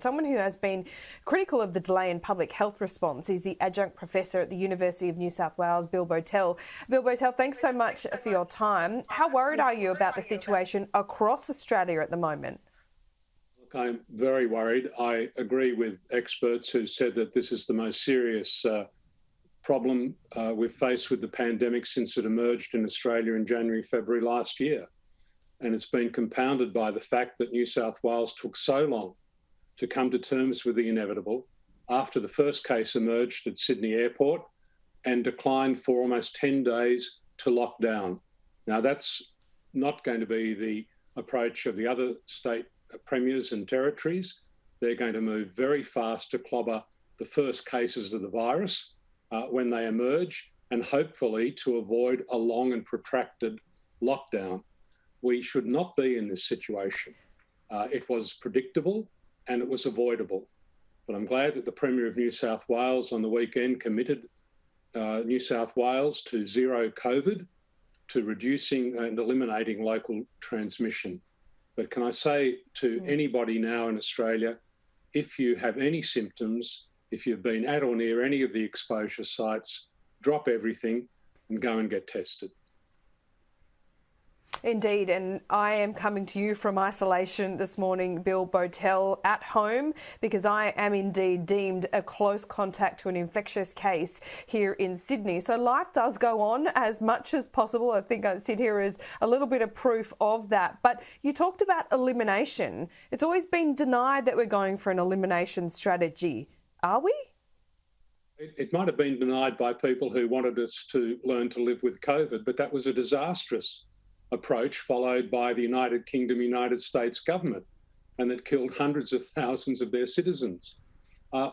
Someone who has been critical of the delay in public health response is the Adjunct Professor at the University of New South Wales, Bill Bowtell. Bill Bowtell, thanks so much for your time. How worried are you about the situation across Australia at the moment? Look, I'm very worried. I agree with experts who said that this is the most serious problem we've faced with the pandemic since it emerged in Australia in January, February last year. And it's been compounded by the fact that New South Wales took so long to come to terms with the inevitable after the first case emerged at Sydney Airport and declined for almost 10 days to lock down. Now, that's not going to be the approach of the other state premiers and territories. They're going to move very fast to clobber the first cases of the virus when they emerge, and hopefully to avoid a long and protracted lockdown. We should not be in this situation. It was predictable and it was avoidable. But I'm glad that the Premier of New South Wales on the weekend committed New South Wales to zero COVID, to reducing and eliminating local transmission. But can I say to anybody now in Australia, if you have any symptoms, if you've been at or near any of the exposure sites, drop everything and go and get tested. Indeed, and I am coming to you from isolation this morning, Bill Bowtell, at home, because I am indeed deemed a close contact to an infectious case here in Sydney. So life does go on as much as possible. I think I sit here as a little bit of proof of that. But you talked about elimination. It's always been denied that we're going for an elimination strategy. Are we? It might have been denied by people who wanted us to learn to live with COVID, but that was a disastrous approach followed by the United Kingdom, United States government, and that killed hundreds of thousands of their citizens.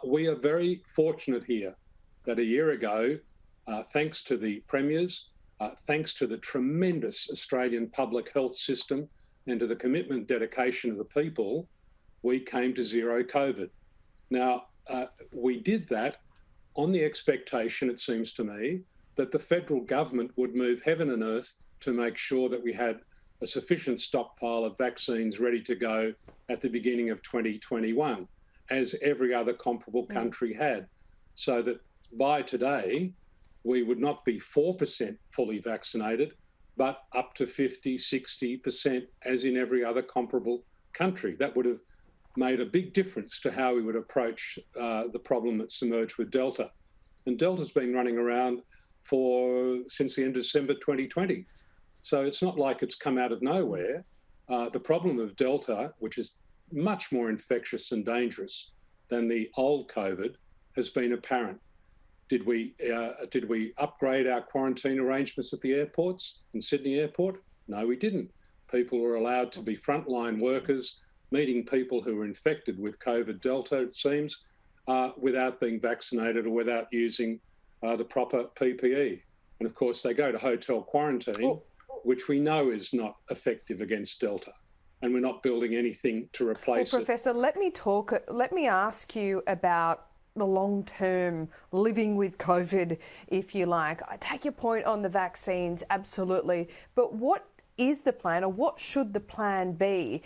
We are very fortunate here that a year ago, thanks to the premiers, thanks to the tremendous Australian public health system and to the commitment and dedication of the people, we came to zero COVID. Now, we did that on the expectation, it seems to me, that the federal government would move heaven and earth to make sure that we had a sufficient stockpile of vaccines ready to go at the beginning of 2021, as every other comparable country had, so that by today, we would not be 4% fully vaccinated, but up to 50, 60%, as in every other comparable country. That would have made a big difference to how we would approach the problem that's emerged with Delta. And Delta's been running around since the end of December 2020. So it's not like it's come out of nowhere. The problem of Delta, which is much more infectious and dangerous than the old COVID, has been apparent. Did we upgrade our quarantine arrangements at the airports, in Sydney Airport? No, we didn't. People were allowed to be frontline workers, meeting people who were infected with COVID Delta, it seems, without being vaccinated or without using the proper PPE. And of course, they go to hotel quarantine, which we know is not effective against Delta. And we're not building anything to replace it. Professor, let me ask you about the long-term living with COVID, if you like. I take your point on the vaccines, absolutely. But what is the plan, or what should the plan be?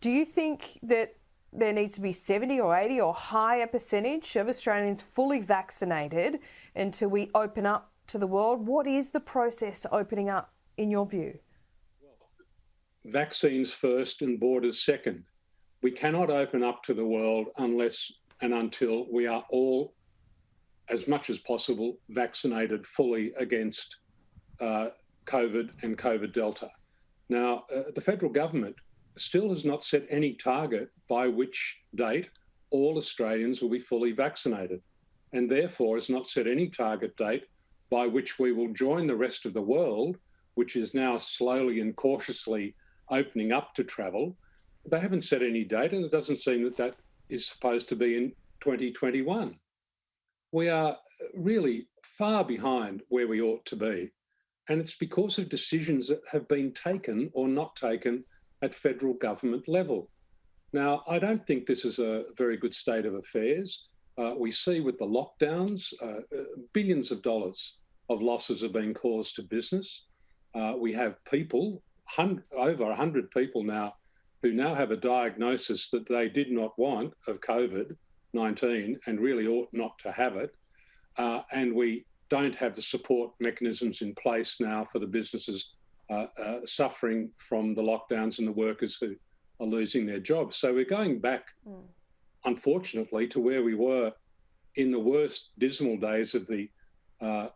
Do you think that there needs to be 70 or 80 or higher percentage of Australians fully vaccinated until we open up to the world? What is the process to opening up, in your view? Vaccines first and borders second. We cannot open up to the world unless and until we are all, as much as possible, vaccinated fully against COVID and COVID Delta. Now, the federal government still has not set any target by which date all Australians will be fully vaccinated, and therefore has not set any target date by which we will join the rest of the world, which is now slowly and cautiously opening up to travel. They haven't set any date, and it doesn't seem that that is supposed to be in 2021. We are really far behind where we ought to be, and it's because of decisions that have been taken or not taken at federal government level. Now, I don't think this is a very good state of affairs. We see with the lockdowns, billions of dollars of losses are being caused to business. We have people, over 100 people now who now have a diagnosis that they did not want of COVID-19 and really ought not to have it. And we don't have the support mechanisms in place now for the businesses suffering from the lockdowns and the workers who are losing their jobs. So we're going back, unfortunately, to where we were in the worst dismal days of the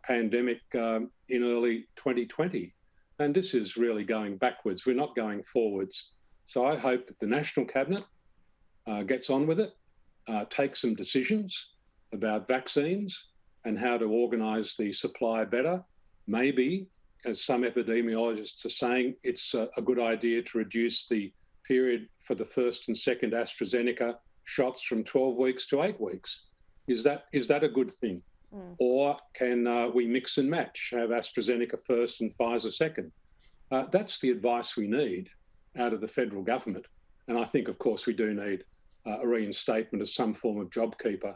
pandemic in early 2020. And this is really going backwards. We're not going forwards. So I hope that the National Cabinet gets on with it, takes some decisions about vaccines and how to organise the supply better. Maybe, as some epidemiologists are saying, it's a good idea to reduce the period for the first and second AstraZeneca shots from 12 weeks to 8 weeks. Is that a good thing? Or can we mix and match, have AstraZeneca first and Pfizer second? That's the advice we need out of the federal government. And I think, of course, we do need a reinstatement of some form of JobKeeper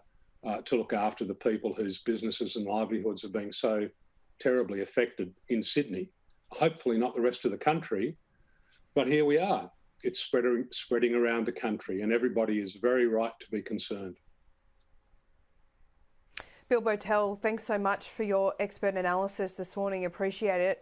to look after the people whose businesses and livelihoods are being so terribly affected in Sydney. Hopefully not the rest of the country, but here we are. It's spreading around the country, and everybody is very right to be concerned. Bill Bowtell, thanks so much for your expert analysis this morning. Appreciate it.